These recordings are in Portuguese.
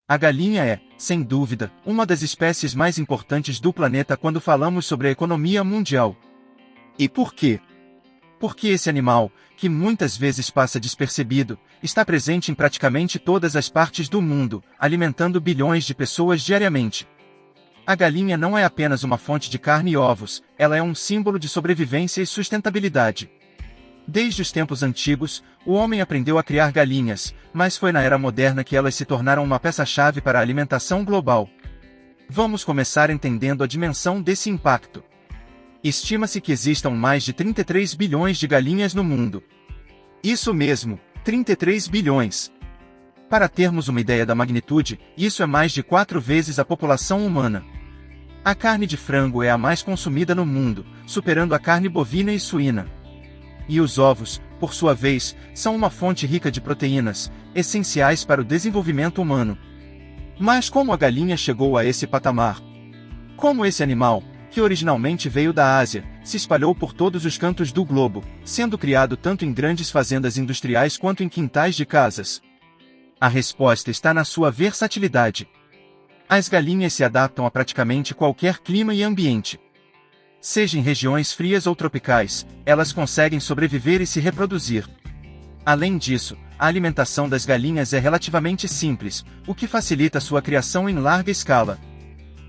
A galinha é, sem dúvida, uma das espécies mais importantes do planeta quando falamos sobre a economia mundial. E por quê? Porque esse animal, que muitas vezes passa despercebido, está presente em praticamente todas as partes do mundo, alimentando bilhões de pessoas diariamente. A galinha não é apenas uma fonte de carne e ovos, ela é um símbolo de sobrevivência e sustentabilidade. Desde os tempos antigos, o homem aprendeu a criar galinhas, mas foi na era moderna que elas se tornaram uma peça-chave para a alimentação global. Vamos começar entendendo a dimensão desse impacto. Estima-se que existam mais de 33 bilhões de galinhas no mundo. Isso mesmo, 33 bilhões. Para termos uma ideia da magnitude, isso é mais de 4 vezes a população humana. A carne de frango é a mais consumida no mundo, superando a carne bovina e suína. E os ovos, por sua vez, são uma fonte rica de proteínas, essenciais para o desenvolvimento humano. Mas como a galinha chegou a esse patamar? Como esse animal, que originalmente veio da Ásia, se espalhou por todos os cantos do globo, sendo criado tanto em grandes fazendas industriais quanto em quintais de casas? A resposta está na sua versatilidade. As galinhas se adaptam a praticamente qualquer clima e ambiente. Seja em regiões frias ou tropicais, elas conseguem sobreviver e se reproduzir. Além disso, a alimentação das galinhas é relativamente simples, o que facilita sua criação em larga escala.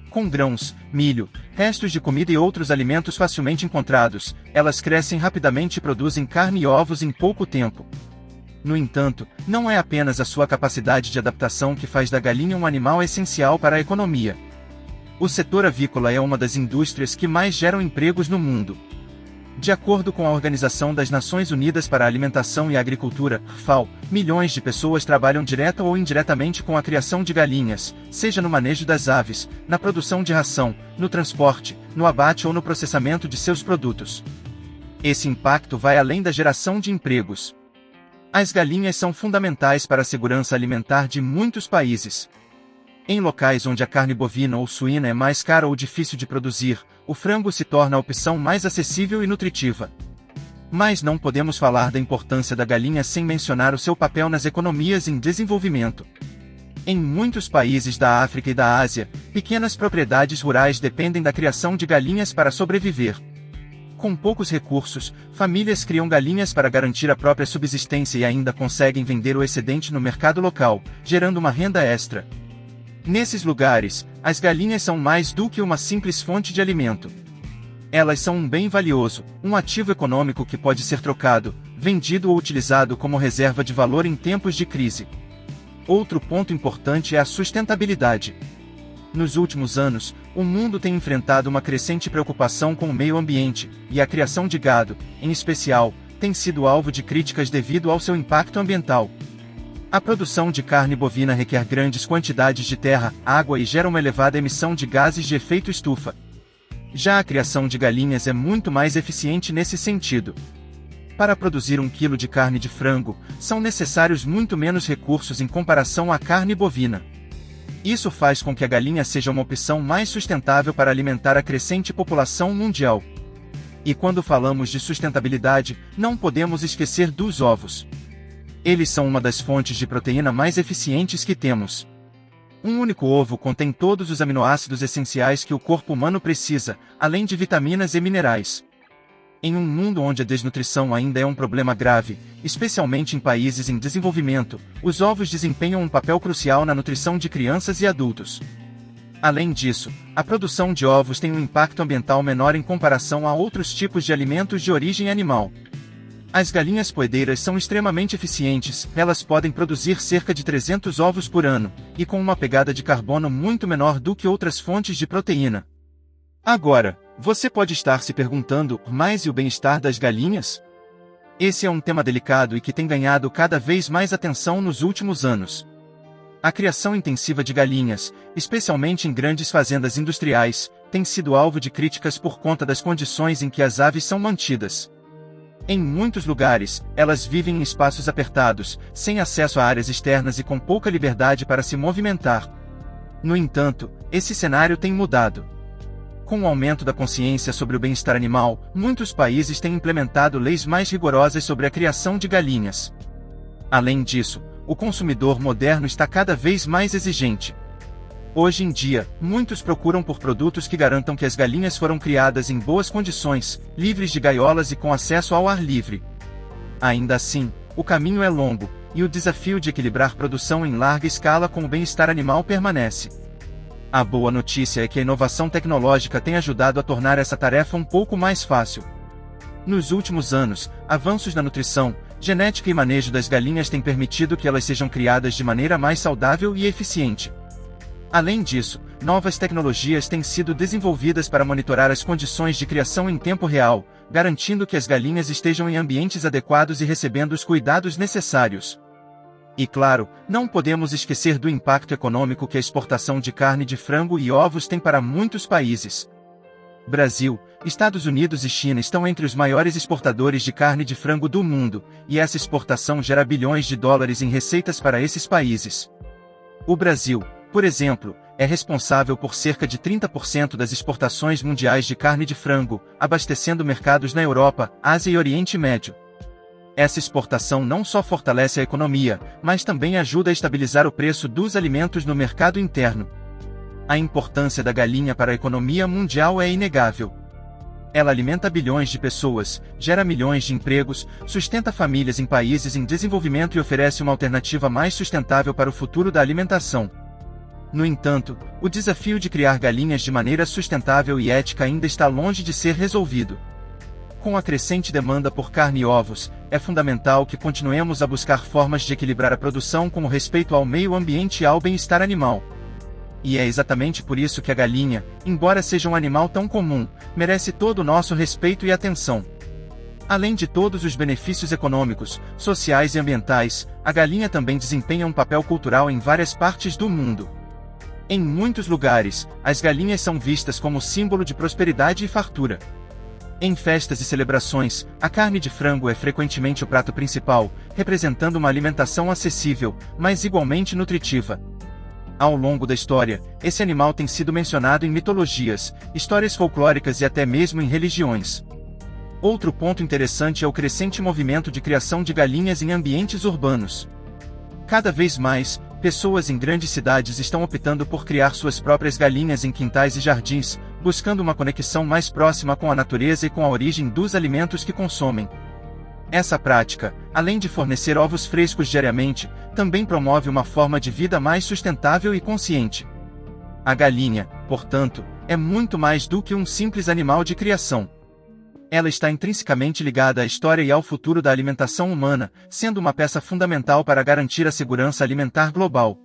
Com grãos, milho, restos de comida e outros alimentos facilmente encontrados, elas crescem rapidamente e produzem carne e ovos em pouco tempo. No entanto, não é apenas a sua capacidade de adaptação que faz da galinha um animal essencial para a economia. O setor avícola é uma das indústrias que mais geram empregos no mundo. De acordo com a Organização das Nações Unidas para a Alimentação e a Agricultura, FAO, milhões de pessoas trabalham direta ou indiretamente com a criação de galinhas, seja no manejo das aves, na produção de ração, no transporte, no abate ou no processamento de seus produtos. Esse impacto vai além da geração de empregos. As galinhas são fundamentais para a segurança alimentar de muitos países. Em locais onde a carne bovina ou suína é mais cara ou difícil de produzir, o frango se torna a opção mais acessível e nutritiva. Mas não podemos falar da importância da galinha sem mencionar o seu papel nas economias em desenvolvimento. Em muitos países da África e da Ásia, pequenas propriedades rurais dependem da criação de galinhas para sobreviver. Com poucos recursos, famílias criam galinhas para garantir a própria subsistência e ainda conseguem vender o excedente no mercado local, gerando uma renda extra. Nesses lugares, as galinhas são mais do que uma simples fonte de alimento. Elas são um bem valioso, um ativo econômico que pode ser trocado, vendido ou utilizado como reserva de valor em tempos de crise. Outro ponto importante é a sustentabilidade. Nos últimos anos, o mundo tem enfrentado uma crescente preocupação com o meio ambiente, e a criação de gado, em especial, tem sido alvo de críticas devido ao seu impacto ambiental. A produção de carne bovina requer grandes quantidades de terra, água e gera uma elevada emissão de gases de efeito estufa. Já a criação de galinhas é muito mais eficiente nesse sentido. Para produzir 1 quilo de carne de frango, são necessários muito menos recursos em comparação à carne bovina. Isso faz com que a galinha seja uma opção mais sustentável para alimentar a crescente população mundial. E quando falamos de sustentabilidade, não podemos esquecer dos ovos. Eles são uma das fontes de proteína mais eficientes que temos. Um único ovo contém todos os aminoácidos essenciais que o corpo humano precisa, além de vitaminas e minerais. Em um mundo onde a desnutrição ainda é um problema grave, especialmente em países em desenvolvimento, os ovos desempenham um papel crucial na nutrição de crianças e adultos. Além disso, a produção de ovos tem um impacto ambiental menor em comparação a outros tipos de alimentos de origem animal. As galinhas poedeiras são extremamente eficientes, elas podem produzir cerca de 300 ovos por ano, e com uma pegada de carbono muito menor do que outras fontes de proteína. Agora, você pode estar se perguntando, mas e o bem-estar das galinhas? Esse é um tema delicado e que tem ganhado cada vez mais atenção nos últimos anos. A criação intensiva de galinhas, especialmente em grandes fazendas industriais, tem sido alvo de críticas por conta das condições em que as aves são mantidas. Em muitos lugares, elas vivem em espaços apertados, sem acesso a áreas externas e com pouca liberdade para se movimentar. No entanto, esse cenário tem mudado. Com o aumento da consciência sobre o bem-estar animal, muitos países têm implementado leis mais rigorosas sobre a criação de galinhas. Além disso, o consumidor moderno está cada vez mais exigente. Hoje em dia, muitos procuram por produtos que garantam que as galinhas foram criadas em boas condições, livres de gaiolas e com acesso ao ar livre. Ainda assim, o caminho é longo, e o desafio de equilibrar produção em larga escala com o bem-estar animal permanece. A boa notícia é que a inovação tecnológica tem ajudado a tornar essa tarefa um pouco mais fácil. Nos últimos anos, avanços na nutrição, genética e manejo das galinhas têm permitido que elas sejam criadas de maneira mais saudável e eficiente. Além disso, novas tecnologias têm sido desenvolvidas para monitorar as condições de criação em tempo real, garantindo que as galinhas estejam em ambientes adequados e recebendo os cuidados necessários. E claro, não podemos esquecer do impacto econômico que a exportação de carne de frango e ovos tem para muitos países. Brasil, Estados Unidos e China estão entre os maiores exportadores de carne de frango do mundo, e essa exportação gera bilhões de dólares em receitas para esses países. O Brasil, por exemplo, é responsável por cerca de 30% das exportações mundiais de carne de frango, abastecendo mercados na Europa, Ásia e Oriente Médio. Essa exportação não só fortalece a economia, mas também ajuda a estabilizar o preço dos alimentos no mercado interno. A importância da galinha para a economia mundial é inegável. Ela alimenta bilhões de pessoas, gera milhões de empregos, sustenta famílias em países em desenvolvimento e oferece uma alternativa mais sustentável para o futuro da alimentação. No entanto, o desafio de criar galinhas de maneira sustentável e ética ainda está longe de ser resolvido. Com a crescente demanda por carne e ovos, é fundamental que continuemos a buscar formas de equilibrar a produção com o respeito ao meio ambiente e ao bem-estar animal. E é exatamente por isso que a galinha, embora seja um animal tão comum, merece todo o nosso respeito e atenção. Além de todos os benefícios econômicos, sociais e ambientais, a galinha também desempenha um papel cultural em várias partes do mundo. Em muitos lugares, as galinhas são vistas como símbolo de prosperidade e fartura. Em festas e celebrações, a carne de frango é frequentemente o prato principal, representando uma alimentação acessível, mas igualmente nutritiva. Ao longo da história, esse animal tem sido mencionado em mitologias, histórias folclóricas e até mesmo em religiões. Outro ponto interessante é o crescente movimento de criação de galinhas em ambientes urbanos. Cada vez mais, pessoas em grandes cidades estão optando por criar suas próprias galinhas em quintais e jardins, buscando uma conexão mais próxima com a natureza e com a origem dos alimentos que consomem. Essa prática, além de fornecer ovos frescos diariamente, também promove uma forma de vida mais sustentável e consciente. A galinha, portanto, é muito mais do que um simples animal de criação. Ela está intrinsecamente ligada à história e ao futuro da alimentação humana, sendo uma peça fundamental para garantir a segurança alimentar global.